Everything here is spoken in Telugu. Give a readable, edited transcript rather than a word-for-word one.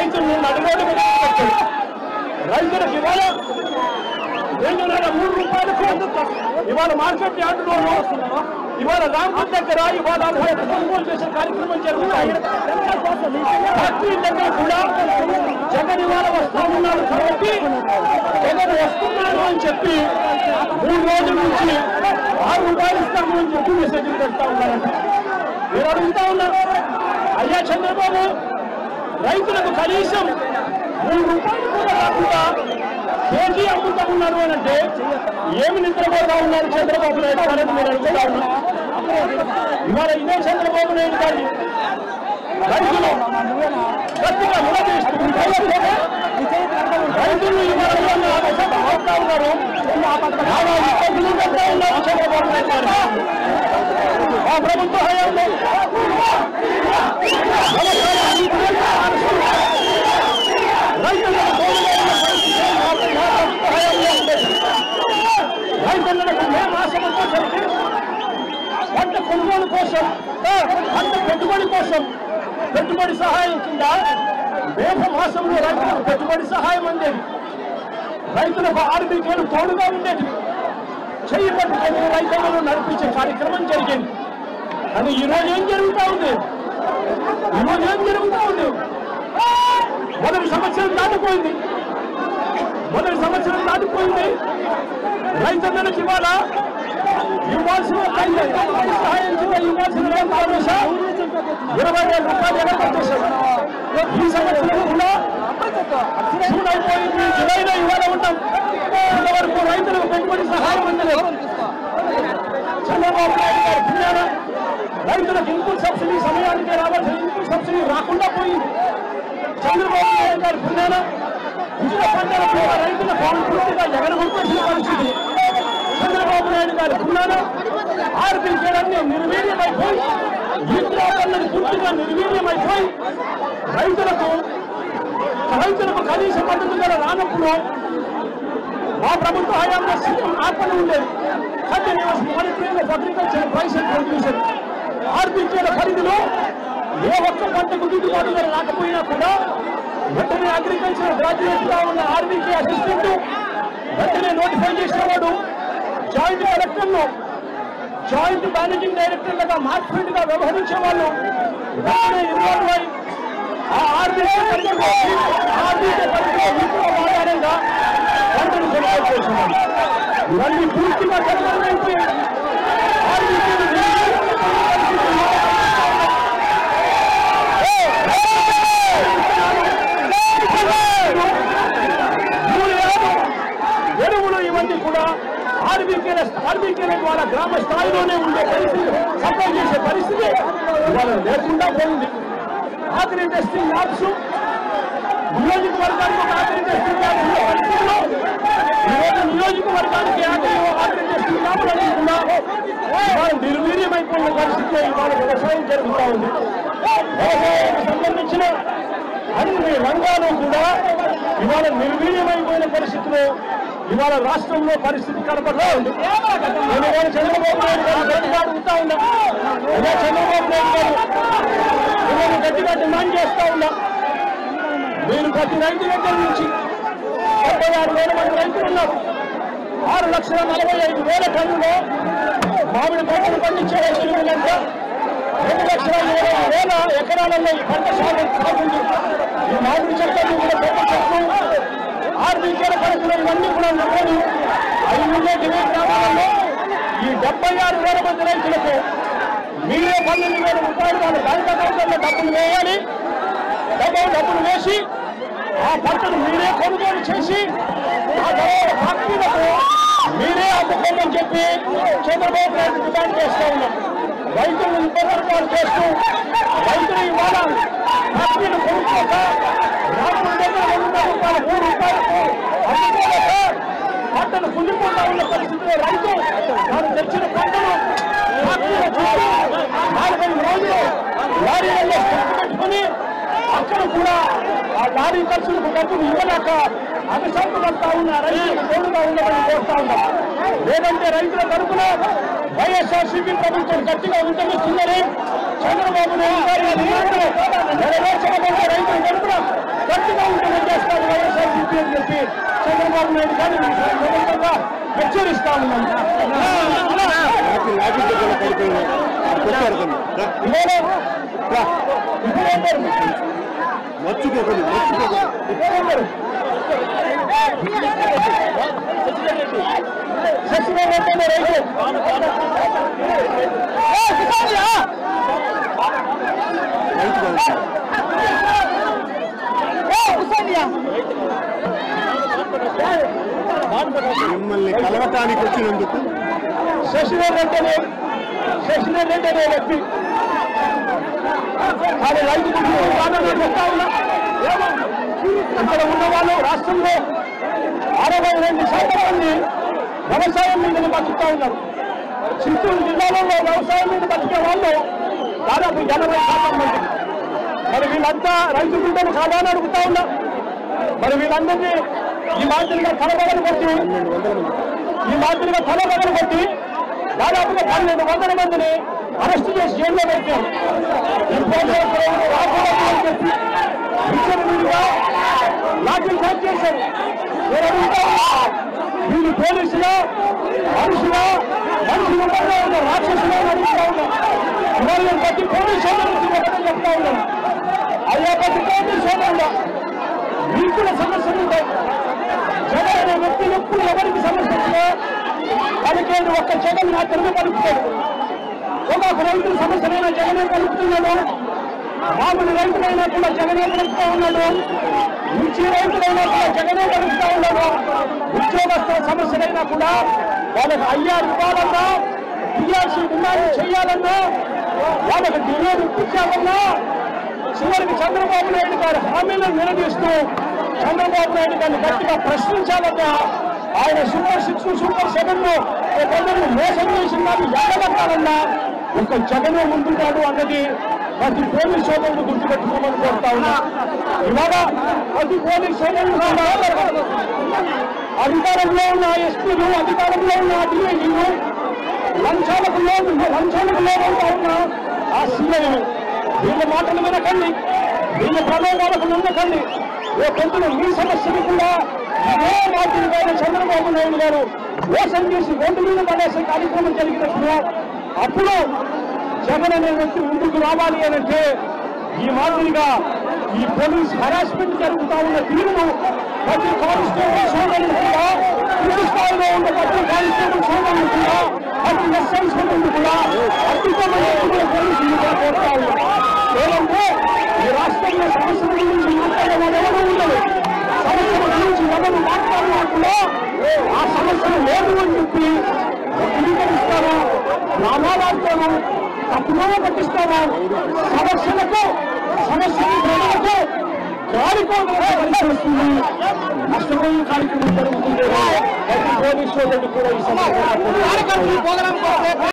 రైతులను నడిరోడ్డు మీద పెట్టారు. రైతులకు ఇవాళ 2.3 రూపాయలకు ఇవాళ మార్కెట్ యార్డులో ఇవాళ రాంపూర్ దగ్గర ఇవాళ కొనుగోలు చేసే కార్యక్రమం జరుగుతాయి. ఫ్యాక్టరీ దగ్గర కూడా జగన్ ఇవాళ వస్తూ ఉన్నారు కాబట్టి జగన్ వస్తున్నారు అని చెప్పి 3 రోజుల నుంచి 6 రూపాయలు ఇస్తాము అని చెప్పి మెసేజ్లు పెడతా ఉన్నారంట. మీరు అడుగుతా ఉన్నారు, అయ్యా చంద్రబాబు రైతులకు కనీసం 3 రూపాయలు కూడా కాకుండా కేజీ అమ్ముతా ఉన్నారు అని అంటే ఏమి నిద్రపోతా ఉన్నారు చంద్రబాబు నాయుడు గారు మీరు అడుగుతా ఉన్నారు. ఇవాళ ఇదే చంద్రబాబు నాయుడు గారి రైతులు గట్టిగా నిలదీస్తూ రైతులు ఇవాళ ఆపుతా ఉన్నారు. ఇబ్బందులు పెడతా ఉన్నారు చంద్రబాబు నాయుడు గారు. ఆ ప్రభుత్వ హయాంలో రైతులకు మే మాసం వచ్చేసరికి పంట కొనుగోలు కోసం పంట పెట్టుబడి కోసం పెట్టుబడి సహాయం కింద మేఘ మాసంలో రైతులకు పెట్టుబడి సహాయం అందేది. రైతులకు ఆర్బీకేలు తోడుగా ఉండేది. చెయ్యి పట్టుకొని రైతులను నడిపించే కార్యక్రమం జరిగింది. కానీ ఈరోజు ఏం జరుగుతూ ఉంది? మొదటి సంవత్సరం దాటిపోయింది. రైతులకు ఇవాళ ఇవ్వాల్సిన సహాయం కింద ఇవ్వాల్సిన 20,000 రూపాయలు ఎగరగొట్టేశారు. ఈ సంవత్సరం కూడా జూన్ అయిపోయింది, జూలైలో ఇవాళ ఉంటాం. ఇంతవరకు రైతులకు పెట్టుబడి సహాయం అందలేదు. చంద్రబాబు నాయుడు గారు పుణ్యాన రైతులకు ఇన్పుట్ సబ్సిడీ సమయానికి రావాల్సిన ఇన్పుట్ సబ్సిడీ రాకుండా పోయింది. చంద్రబాబు నాయుడు గారు పుణ్యాన ఉచిత పంటల మీద రైతుల పాలు పూర్తిగా ఎగరగొట్టేసిన పరిస్థితి. చంద్రబాబు నాయుడు గారు పుణ్యాన ఆర్బీకేలన్నీ నిర్వీర్యమైపోయి ఈద్రాపన్నది పూర్తిగా నిర్వీర్యమైపోయి రైతులకు కనీస మద్దతు ధర రానప్పుడు మా ప్రభుత్వ హయాంలో సీఎం ఆర్పణ ఉండేది. Continuous monitoring of agriculture price and producer ఆర్బీకేల పరిధిలో ఏ ఒక్క పంటకు గిట్టుబాటు ధర రాకపోయినా కూడా వెంటనే అగ్రికల్చర్ గ్రాడ్యుయేట్ గా ఉన్న ఆర్బీకే అసిస్టెంట్ వెంటనే నోటిఫై చేసిన వాడు జాయింట్ కలెక్టర్లు, జాయింట్ మేనేజింగ్ డైరెక్టర్లుగా మార్కెట్ గా వ్యవహరించే వాళ్ళు వెంటనే ఇన్వాల్వ్ అయి ఆ ఆర్బీకే పరిధిలో ఆధారంగా పంటను కొనుగోలు చేస్తున్నారు. ఇవన్నీ పూర్తిగా కనుగొనైపోయి ఎరువులు ఇవన్నీ కూడా ఆర్బీకేల ద్వారా గ్రామ స్థాయిలోనే ఉండే పరిస్థితి, సప్లై చేసే పరిస్థితి ఇవాళ లేకుండా పోయింది. ఆఖరి టెస్టింగ్ ల్యాబ్స్ నియోజకవర్గానికి ఒక ఆఖరి టెస్టింగ్ ల్యాబ్ ఉన్న పరిస్థితిలో ఈరోజు నియోజకవర్గానికి ఆఖరి టెస్టింగ్ ల్యాబ్లు లేకుండా ఇవాళ నిర్వీర్యమైపోయిన పరిస్థితిలో ఇవాళ వ్యవసాయం జరుగుతూ ఉంది. వ్యవసాయానికి సంబంధించిన అన్ని రంగాలు కూడా ఇవాళ నిర్వీర్యమైపోయిన పరిస్థితిలో ఇవాళ రాష్ట్రంలో పరిస్థితి కనపడతా ఉంది. నేను చంద్రబాబు నాయుడు గారు గట్టిగా అడుగుతా ఉన్నా, చంద్రబాబు నాయుడు గారు నేను గట్టిగా డిమాండ్ చేస్తా ఉన్నా, మీరు ప్రతి రైతు దగ్గర నుంచి 76,000 మంది రైతులు ఉన్నారు. 6,45,000 టన్నులో మామిడి పంటలు పండించే రైతులు వీళ్ళంటే 2,20,000 ఎకరాలలో ఈ పంట సాగుంది. ఈ మామిడి చెట్లను కూడా పెద్ద చెట్లు ఆర్బీకేల పరిధిలో ఇవన్నీ కూడా నమోదు అవి ఉండే గ్రామాలలో ఈ 76,000 మంది రైతులకు మీరే 12,000 రూపాయలు వాళ్ళ బ్యాంక్ అకౌంట్లలో డబ్బులు వేయాలి. డబ్బులు వేసి ఆ పంటను మీరే కొనుగోలు చేసి ఆ తర్వాత ఫ్యాక్టరీలకు మీరే అమ్ముకోమని చెప్పి చంద్రబాబు నాయుడు డిమాండ్ చేస్తూ ఉన్నాం. రైతులను ఇబ్బందులు చేస్తూ రైతులు ఇవాళ ఫ్యాక్టరీలు కొనుక్కోక రాష్ట్రం దగ్గర 200 రూపాయలు 3 రూపాయలకు అమ్ముకోలేక పంటను కుళ్ళిపోతా ఉన్న పరిస్థితిలో రైతు తాను తెచ్చిన పంటను ఫ్యాక్టరీలో చూసి 4-5 రోజులు లారీలలో పెట్టుకుని అక్కడ కూడా ఆ లారీ ఖర్చులకు డబ్బులు ఇవ్వలేక అభిశాంతి పడతా ఉన్న రైతులకు తోడుగా ఉండమని కోరుతా ఉన్నాం. లేదంటే రైతుల తరఫున వైఎస్ఆర్సీపీ ప్రభుత్వం గట్టిగా ఉద్యమిస్తుందని చంద్రబాబు నాయుడు గారి నెరవేర్చకపోతే రైతుల తరఫున చంద్రబాబు నాయుడు కానీ హెచ్చరిస్తా ఉన్నాను. సచివాలయంలో రైతు మిమ్మల్ని కలవటానికి వచ్చినందుకు శశిధర్ రెడ్డి అనే వ్యక్తి కానీ రైతు చెప్తా ఉన్నా. ఇక్కడ ఉన్న వాళ్ళు రాష్ట్రంలో 62% మంది వ్యవసాయం మీద బతుకుతా ఉన్నారు. చిత్తూరు జిల్లాలో వ్యవసాయం మీద బతికే వాళ్ళు దాదాపు 80% మంది. మరి వీళ్ళంతా రైతు బిడ్డలు కాదా అని అడుగుతా ఉన్నా. మరి వీళ్ళందరినీ ఈ మాదిరిగా తలబగలు కొట్టి దాదాపుగా 1200 మందిని అరెస్టు చేసి జైల్లో పెట్టారు. లాఠీ చార్జ్ చేశారు. వీళ్ళు పోలీసులా మనుషులు ఉన్నారు, రాక్షసులు అడుగుతా ఉన్నారు. ఇవాళ ప్రతి పోలీసు సోదరులు చెప్తా ఉన్నాను. అయ్యా ప్రతి పోలీసు సోదరులు మీకు కూడా సమస్యలు ఉంటాయి. జగన్ అనే వ్యక్తి ఎప్పుడు ఎవరికి సమస్య వచ్చినా పలికేది ఒక్క జగన్ మాత్రమే పలుకుతాడు. ఒక రైతుల సమస్యలైనా జగనే పలుకుతున్నాడు. మామూలు రైతులైనా కూడా జగనే పలుకుతా ఉన్నాడు. మిర్చి రైతులైనా కూడా జగనే పలుకుతా ఉన్నాడు. ఉద్యోగస్తుల సమస్యలైనా కూడా వాళ్ళకి అయ్యారు ఇవ్వాలన్నా, టీఆర్సీ డిమాండ్ చేయాలన్నా, వాళ్ళకి డిమాండ్ ఇప్పించాలన్నా చివరికి చంద్రబాబు నాయుడు గారి హామీలను నిలదీస్తూ చంద్రబాబు నాయుడు గారిని గట్టిగా ప్రశ్నించాలన్నా, ఆయన సూపర్ 6 సూపర్ 7 ప్రజలను మోసం చేసిందని ఎక్కడెక్కాలన్నా ఒక జగనే ముందున్నాడు అన్నది ప్రతి పోలీస్ సోదరులు గుర్తుపెట్టుకోమని కోరుతా ఉన్నా. ఇవాళ ప్రతి పోలీస్ సోదరులు అధికారంలో ఉన్న ఎస్పీలు, అధికారంలో ఉన్న డిఐజీలు, లంచాలకు లోనవుతా ఉన్న ఆ సీఐలు వీళ్ళ మాటలు వినకండి, వీళ్ళ ప్రలోభాలకు నమ్మకండి. రేపొద్దున మీ సమస్యలు కూడా ఇదే మాదిరిగా చంద్రబాబు నాయుడు గారు మోసం చేసి రోడ్డు మీద పడేసే కార్యక్రమం జరిగినప్పుడు అప్పుడు జగన్ అనే వ్యక్తి ముందుకు రావాలి అనంటే ఈ మాదిరిగా ఈ పోలీస్ హరాస్మెంట్ జరుగుతా ఉన్న తీరును ప్రతి కానిస్టేబుల్ సోదరులు కూడా, పూర్తి స్థాయిలో ఉన్న ప్రతి కానిస్టేబుల్ సోదరులు కూడా, ప్రతి ఎస్ఐ సోదరులు కూడా అద్భుతమైన పోలీసులుగా కోరుతా ఉన్నారు. ఏమంటే ఈ రాష్ట్రంలో సమస్యల గురించి మాట్లాడే వాళ్ళు ఎవరు ఉండదు. సమస్యల గురించి ఎవరు మాట్లాడినా కూడా ఆ సమస్యలు లేదు అని చెప్పి ధృవీకరిస్తాను, నామాలాడతాను, తప్పుగా పట్టిస్తాను. సమస్యలు ప్రజలకు గాలికోవస్తుంది. నష్టపోయే కార్యక్రమం జరుగుతుంది. ప్రతి పోలీసు సోదరుడు కూడా ఈ సమస్య